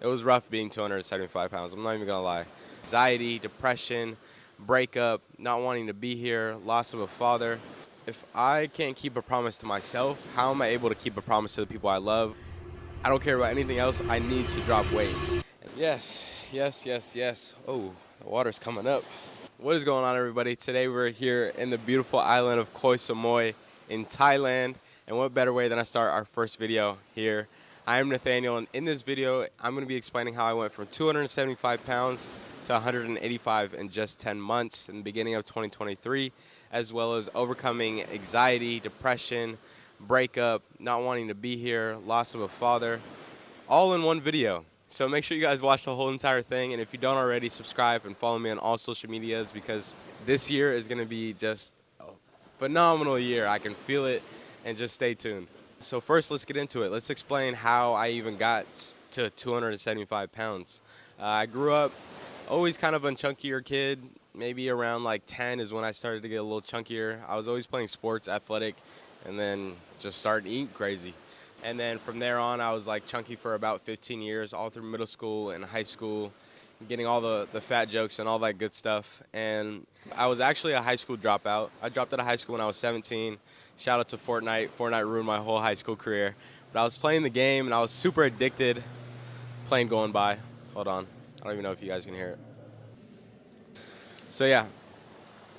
It was rough being 275 pounds. I'm not even gonna lie. Anxiety, depression, breakup, not wanting to be here, loss of a father. If I can't keep a promise to myself, how am I able to keep a promise to the people I love? I don't care about anything else. I need to drop weight. Yes, yes, yes, yes. Oh, the water's coming up. What is going on, everybody? Today we're here in the beautiful island of Koh Samui in Thailand. And what better way than to start our first video here. I am Nathaniel, and in this video, I'm going to be explaining how I went from 275 pounds to 185 in just 10 months in the beginning of 2023, as well as overcoming anxiety, depression, breakup, not wanting to be here, loss of a father, all in one video. So make sure you guys watch the whole entire thing, and if you don't already, subscribe and follow me on all social medias, because this year is going to be just a phenomenal year. I can feel it, and just stay tuned. So first, let's get into it. Let's explain how I even got to 275 pounds. I grew up always kind of a chunkier kid. Maybe around like 10 is when I started to get a little chunkier. I was always playing sports, athletic, and then just started eating crazy. And then from there on, I was like chunky for about 15 years, all through middle school and high school, getting all the fat jokes and all that good stuff. And I was actually a high school dropout. I dropped out of high school when I was 17. Shout out to Fortnite. Fortnite ruined my whole high school career. But I was playing the game, and I was super addicted. Plane going by. Hold on. I don't even know if you guys can hear it. So yeah,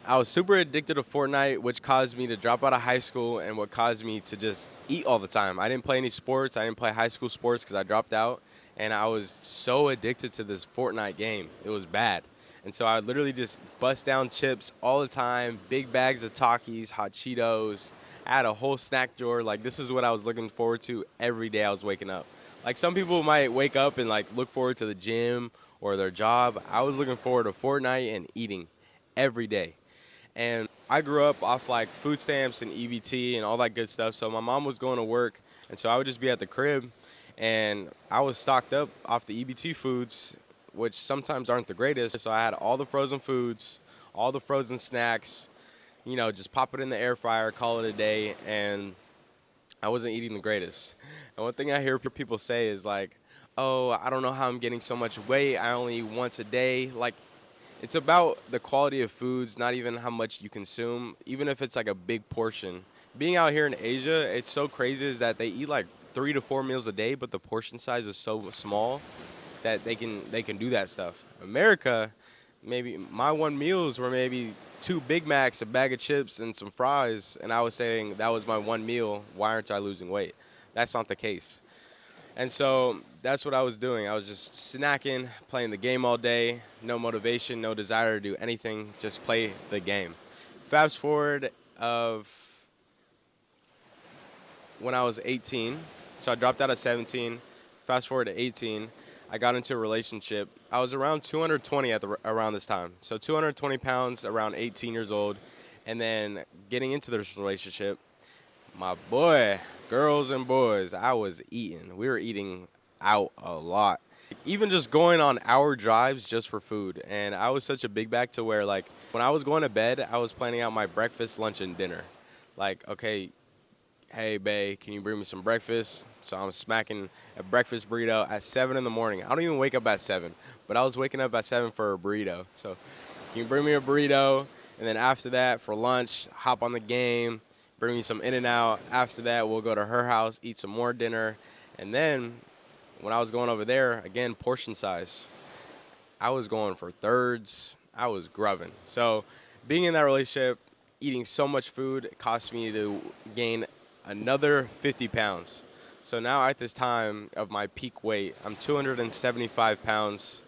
I was super addicted to Fortnite, which caused me to drop out of high school and what caused me to just eat all the time. I didn't play any sports. I didn't play high school sports because I dropped out. And I was so addicted to this Fortnite game. It was bad. And so I would literally just bust down chips all the time, big bags of Takis, hot Cheetos. I had a whole snack drawer. Like, this is what I was looking forward to every day I was waking up. Like, some people might wake up and, like, look forward to the gym or their job. I was looking forward to Fortnite and eating every day. And I grew up off like food stamps and EBT and all that good stuff. So my mom was going to work, and so I would just be at the crib, and I was stocked up off the EBT foods, which sometimes aren't the greatest. So I had all the frozen foods, all the frozen snacks, just pop it in the air fryer, call it a day, and I wasn't eating the greatest. And one thing I hear people say is like, oh, I don't know how I'm getting so much weight. I only eat once a day. Like, it's about the quality of foods, not even how much you consume, even if it's like a big portion. Being out here in Asia, it's so crazy is that they eat like 3 to 4 meals a day, but the portion size is so small that they can do that stuff. America, maybe my one meals were maybe 2 Big Macs, a bag of chips, and some fries, and I was saying that was my one meal. Why aren't I losing weight? That's not the case. And so that's what I was doing. I was just snacking, playing the game all day, no motivation, no desire to do anything, just play the game. Fast forward of when I was 18, so I dropped out at 17. Fast forward to 18, I got into a relationship. I was around 220 around this time, so 220 pounds, around 18 years old, and then getting into this relationship, my boy, girls and boys, I was eating. We were eating out a lot. Even just going on hour drives just for food. And I was such a big bag to where, like, when I was going to bed, I was planning out my breakfast, lunch, and dinner. Like, okay, hey, babe, can you bring me some breakfast? So I'm smacking a breakfast burrito at 7 in the morning. I don't even wake up at 7, but I was waking up at 7 for a burrito. So can you bring me a burrito? And then after that, for lunch, hop on the game, bring me some In-N-Out. After that, we'll go to her house, eat some more dinner. And then when I was going over there, again, portion size, I was going for thirds. I was grubbing. So being in that relationship, eating so much food, it cost me to gain another 50 pounds. So now at this time of my peak weight, I'm 275 pounds,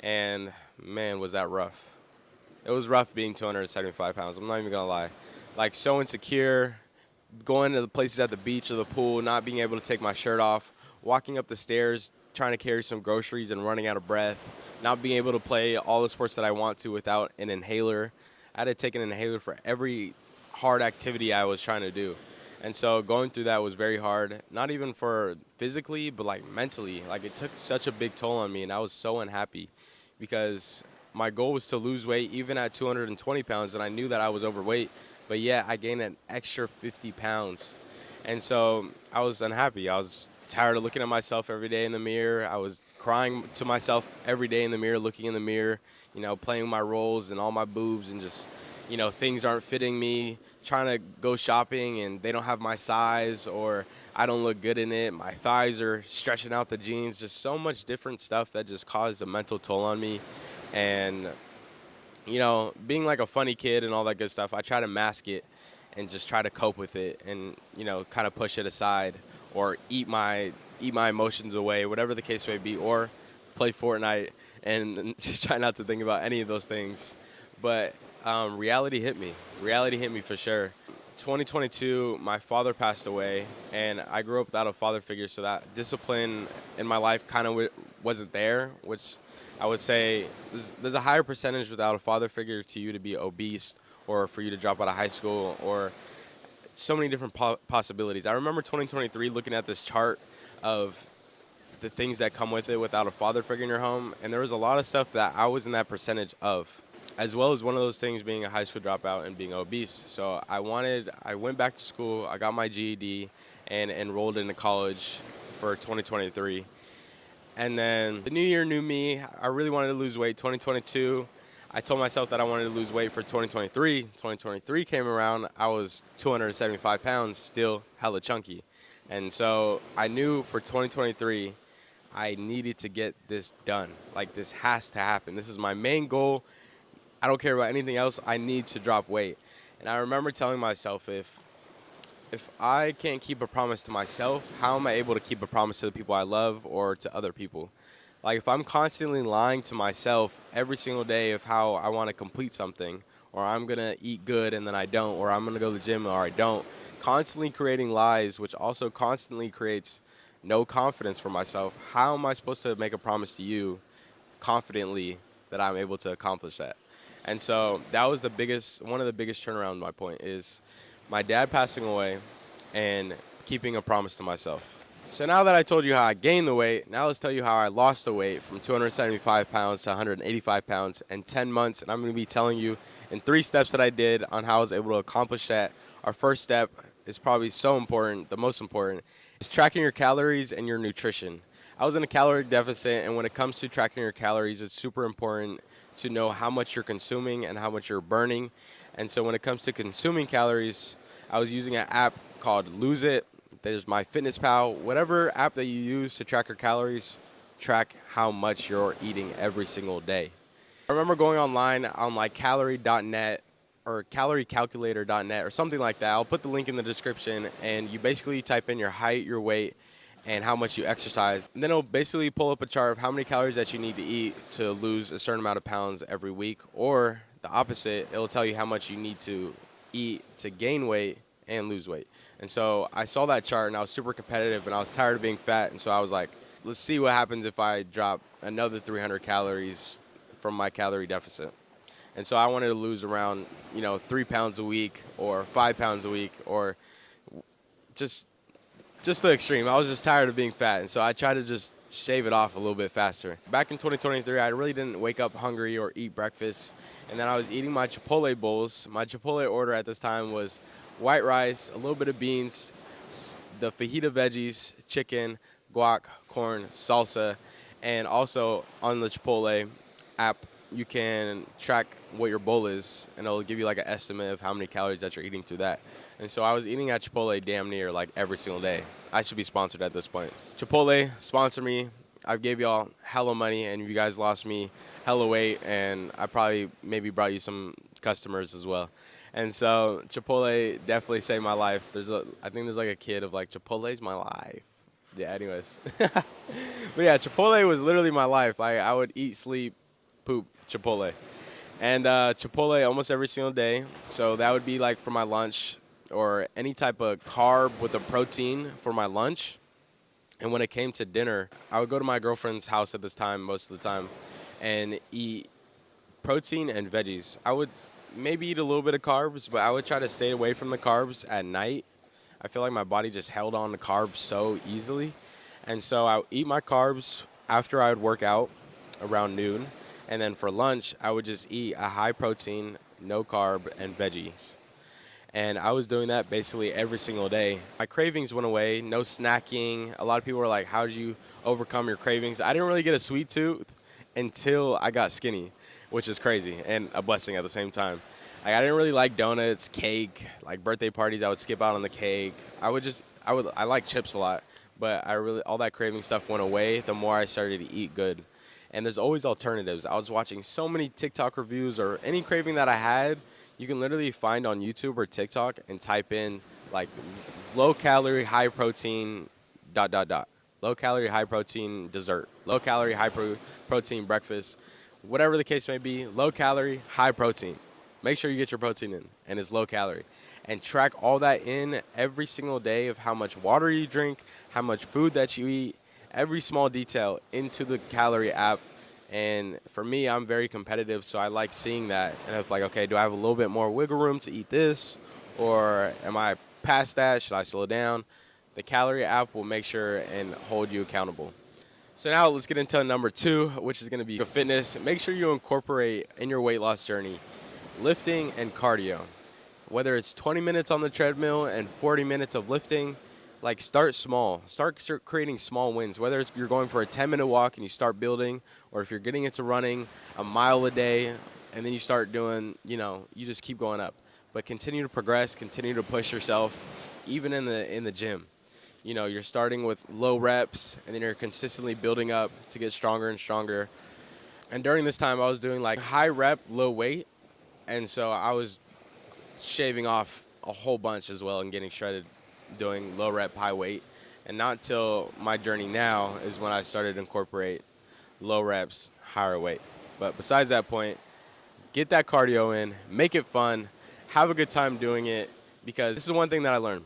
and man, was that rough. It was rough being 275 pounds. I'm not even gonna lie. Like, so insecure, going to the places at the beach or the pool, not being able to take my shirt off, walking up the stairs, trying to carry some groceries and running out of breath, not being able to play all the sports that I want to without an inhaler. I had to take an inhaler for every hard activity I was trying to do. And so going through that was very hard, not even for physically, but like mentally. Like, it took such a big toll on me, and I was so unhappy because my goal was to lose weight even at 220 pounds, and I knew that I was overweight, but yeah, I gained an extra 50 pounds. And so I was unhappy. I was tired of looking at myself every day in the mirror. I was crying to myself every day in the mirror, looking in the mirror, playing my roles and all my boobs and just, things aren't fitting me, trying to go shopping and they don't have my size or I don't look good in it. My thighs are stretching out the jeans, just so much different stuff that just caused a mental toll on me. And, being like a funny kid and all that good stuff, I try to mask it and just try to cope with it and, kind of push it aside or eat my emotions away, whatever the case may be, or play Fortnite and just try not to think about any of those things. But reality hit me. Reality hit me for sure. 2022, my father passed away, and I grew up without a father figure, so that discipline in my life kind of wasn't there, which I would say there's a higher percentage without a father figure to you to be obese or for you to drop out of high school or so many different possibilities. I remember 2023 looking at this chart of the things that come with it without a father figure in your home, and there was a lot of stuff that I was in that percentage of, as well as one of those things being a high school dropout and being obese. So I went back to school, I got my GED, and enrolled into college for 2023. And then the new year, new me. I really wanted to lose weight. 2022, I told myself that I wanted to lose weight for 2023. 2023 came around, I was 275 pounds, still hella chunky. And so I knew for 2023, I needed to get this done. Like, this has to happen. This is my main goal. I don't care about anything else. I need to drop weight. And I remember telling myself, if I can't keep a promise to myself, how am I able to keep a promise to the people I love or to other people? Like, if I'm constantly lying to myself every single day of how I want to complete something, or I'm going to eat good and then I don't, or I'm going to go to the gym or I don't, constantly creating lies, which also constantly creates no confidence for myself, how am I supposed to make a promise to you confidently that I'm able to accomplish that? And so that was one of the biggest turnaround in my point is my dad passing away and keeping a promise to myself. So now that I told you how I gained the weight, now let's tell you how I lost the weight from 275 pounds to 185 pounds in 10 months. And I'm going to be telling you in 3 steps that I did on how I was able to accomplish that. Our first step is probably so important, the most important, is tracking your calories and your nutrition. I was in a calorie deficit, and when it comes to tracking your calories, it's super important to know how much you're consuming and how much you're burning. And so when it comes to consuming calories, I was using an app called Lose It. There's MyFitnessPal. Whatever app that you use to track your calories, track how much you're eating every single day. I remember going online on like calorie.net or caloriecalculator.net or something like that. I'll put the link in the description, and you basically type in your height, your weight, and how much you exercise. And then it'll basically pull up a chart of how many calories that you need to eat to lose a certain amount of pounds every week. Or the opposite, it'll tell you how much you need to eat to gain weight and lose weight. And so I saw that chart and I was super competitive and I was tired of being fat. And so I was like, let's see what happens if I drop another 300 calories from my calorie deficit. And so I wanted to lose around, 3 pounds a week or 5 pounds a week or just the extreme. I was just tired of being fat, and so I tried to just shave it off a little bit faster. Back in 2023, I really didn't wake up hungry or eat breakfast, and then I was eating my Chipotle bowls. My Chipotle order at this time was white rice, a little bit of beans, the fajita veggies, chicken, guac, corn, salsa, and also on the Chipotle app, you can track what your bowl is, and it'll give you like an estimate of how many calories that you're eating through that. And so I was eating at Chipotle damn near like every single day. I should be sponsored at this point. Chipotle, sponsor me. I gave y'all hella money, and you guys lost me hella weight, and I probably maybe brought you some customers as well. And so Chipotle definitely saved my life. I think there's like a kid of like, Chipotle's my life. Yeah, anyways. But yeah, Chipotle was literally my life. I would eat, sleep, poop, Chipotle. And Chipotle almost every single day. So that would be like for my lunch or any type of carb with a protein for my lunch. And when it came to dinner, I would go to my girlfriend's house at this time, most of the time, and eat protein and veggies. I would maybe eat a little bit of carbs, but I would try to stay away from the carbs at night. I feel like my body just held on to carbs so easily. And so I would eat my carbs after I would work out around noon. And then for lunch, I would just eat a high protein, no carb, and veggies. And I was doing that basically every single day. My cravings went away, no snacking. A lot of people were like, how did you overcome your cravings? I didn't really get a sweet tooth until I got skinny, which is crazy and a blessing at the same time. Like, I didn't really like donuts, cake, like birthday parties. I would skip out on the cake. I like chips a lot, but all that craving stuff went away the more I started to eat good. And there's always alternatives. I was watching so many TikTok reviews or any craving that I had, you can literally find on YouTube or TikTok and type in like low calorie, high protein, dot, dot, dot. Low calorie, high protein dessert, low calorie, protein breakfast, whatever the case may be, low calorie, high protein. Make sure you get your protein in and it's low calorie. And track all that in every single day of how much water you drink, how much food that you eat, every small detail into the calorie app. And for me, I'm very competitive, so I like seeing that. And it's like, okay, do I have a little bit more wiggle room to eat this? Or am I past that? Should I slow down? The calorie app will make sure and hold you accountable. So now let's get into number 2, which is going to be fitness. Make sure you incorporate in your weight loss journey lifting and cardio. Whether it's 20 minutes on the treadmill and 40 minutes of lifting, like start small. Start creating small wins. Whether it's you're going for a 10-minute walk and you start building, or if you're getting into running a mile a day and then you start doing, you just keep going up. But continue to progress, continue to push yourself, even in the gym. You're starting with low reps and then you're consistently building up to get stronger and stronger. And during this time, I was doing like high rep, low weight. And so I was shaving off a whole bunch as well and getting shredded doing low rep, high weight. And not till my journey now is when I started to incorporate low reps, higher weight. But besides that point, get that cardio in, make it fun, have a good time doing it, because this is one thing that I learned,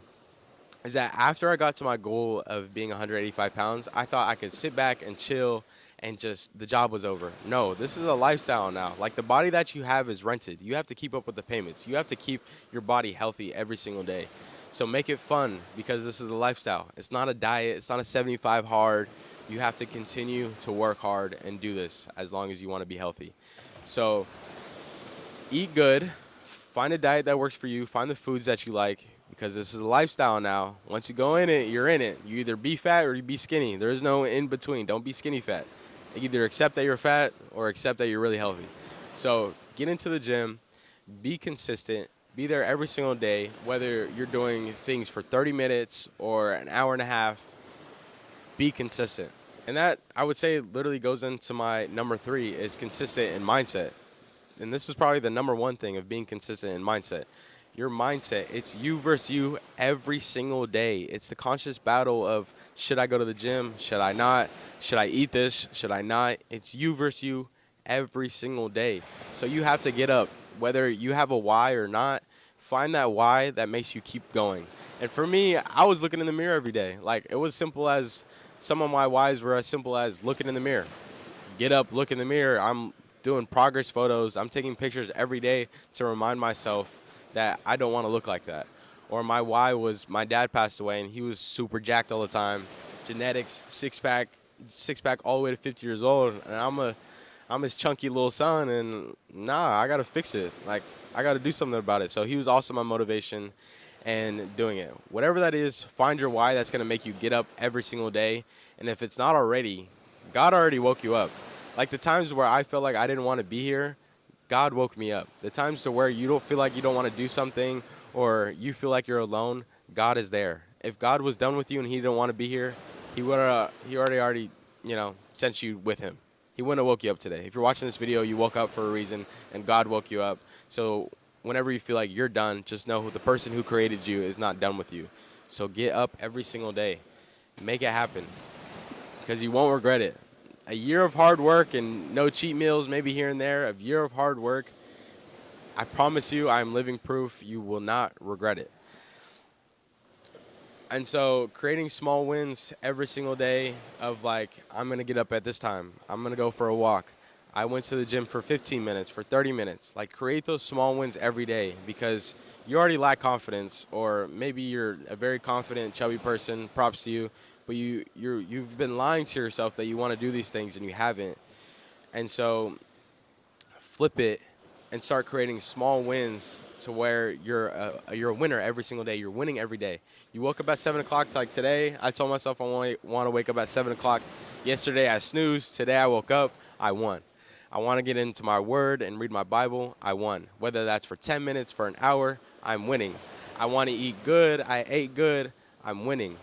is that after I got to my goal of being 185 pounds, I thought I could sit back and chill and just the job was over. No, this is a lifestyle now. Like, the body that you have is rented. You have to keep up with the payments. You have to keep your body healthy every single day. So make it fun, because this is a lifestyle. It's not a diet. It's not a 75 hard. You have to continue to work hard and do this as long as you want to be healthy. So eat good. Find a diet that works for you. Find the foods that you like, because this is a lifestyle now. Once you go in it, you're in it. You either be fat or you be skinny. There is no in between. Don't be skinny fat. Either accept that you're fat or accept that you're really healthy. So get into the gym, be consistent, be there every single day, whether you're doing things for 30 minutes or an hour and a half, be consistent. And that, I would say, literally goes into my number 3 is consistent in mindset. And this is probably the number 1 thing of being consistent in mindset. Your mindset, it's you versus you every single day. It's the conscious battle of, should I go to the gym? Should I not? Should I eat this? Should I not? It's you versus you every single day. So you have to get up. Whether you have a why or not, find that why that makes you keep going. And for me, I was looking in the mirror every day. Like, it was simple as, some of my whys were as simple as looking in the mirror. Get up, look in the mirror. I'm doing progress photos. I'm taking pictures every day to remind myself that I don't want to look like that. Or my why was, my dad passed away and he was super jacked all the time. Genetics, six pack all the way to 50 years old. And I'm his chunky little son, and I got to fix it. Like, I got to do something about it. So he was also my motivation and doing it. Whatever that is, find your why that's going to make you get up every single day. And if it's not already, God already woke you up. Like, the times where I felt like I didn't want to be here, God woke me up. The times to where you don't feel like you don't want to do something or you feel like you're alone, God is there. If God was done with you and he didn't want to be here, he already sent you with him. He wouldn't have woke you up today. If you're watching this video, you woke up for a reason and God woke you up. So whenever you feel like you're done, just know the person who created you is not done with you. So get up every single day. Make it happen, because you won't regret it. A year of hard work and no cheat meals, maybe here and there, a year of hard work, I promise you, I'm living proof you will not regret it. And so creating small wins every single day of, like, I'm going to get up at this time. I'm going to go for a walk. I went to the gym for 15 minutes, for 30 minutes. Like, create those small wins every day, because you already lack confidence, or maybe you're a very confident, chubby person, props to you, but you've been lying to yourself that you want to do these things and you haven't. And so flip it and start creating small wins to where you're a winner every single day. You're winning every day. You woke up at 7 o'clock. Like today, I told myself I want to wake up at 7 o'clock. Yesterday, I snoozed. Today, I woke up. I won. I want to get into my word and read my Bible. I won. Whether that's for 10 minutes, for an hour, I'm winning. I want to eat good. I ate good. I'm winning.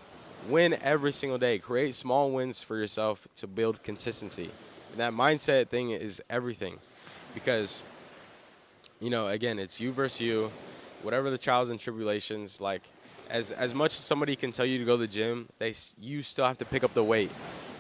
Win every single day. Create small wins for yourself to build consistency. And that mindset thing is everything, because again, it's you versus you. Whatever the trials and tribulations, like as much as somebody can tell you to go to the gym, you still have to pick up the weight.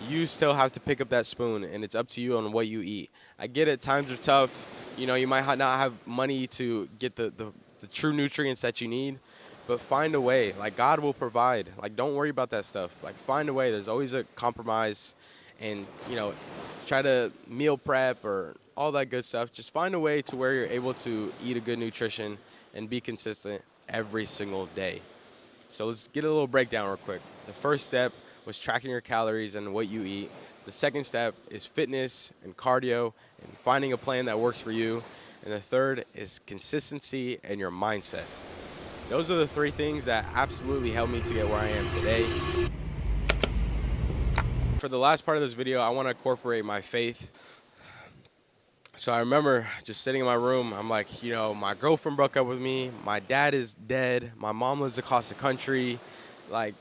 You still have to pick up that spoon, and it's up to you on what you eat. I get it. Times are tough. You might not have money to get the true nutrients that you need, but find a way. Like, God will provide. Like, don't worry about that stuff. Like, find a way. There's always a compromise, and try to meal prep or all that good stuff. Just find a way to where you're able to eat a good nutrition and be consistent every single day. So let's get a little breakdown real quick. The first step was tracking your calories and what you eat. The second step is fitness and cardio and finding a plan that works for you. And the third is consistency and your mindset. Those are the three things that absolutely helped me to get where I am today. For the last part of this video, I want to incorporate my faith. So I remember just sitting in my room. I'm like, my girlfriend broke up with me. My dad is dead. My mom lives across the country. Like,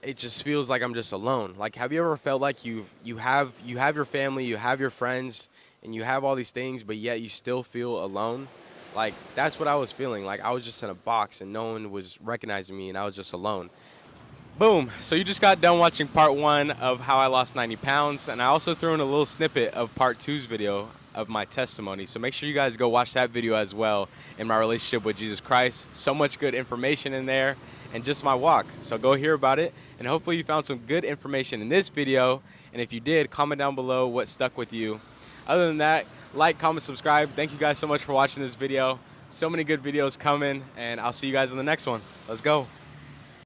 it just feels like I'm just alone. Like, have you ever felt like you have your family, you have your friends, and you have all these things, but yet you still feel alone? Like, that's what I was feeling. Like, I was just in a box and no one was recognizing me, and I was just alone. Boom. So you just got done watching part 1 of how I lost 90 pounds, and I also threw in a little snippet of part 2's video of my testimony. So make sure you guys go watch that video as well, in my relationship with Jesus Christ. So much good information in there, and just my walk. So go hear about it, and hopefully you found some good information in this video. And if you did, comment down below what stuck with you. Other than that, like, comment, subscribe. Thank you guys so much for watching this video. So many good videos coming, and I'll see you guys in the next one. Let's go.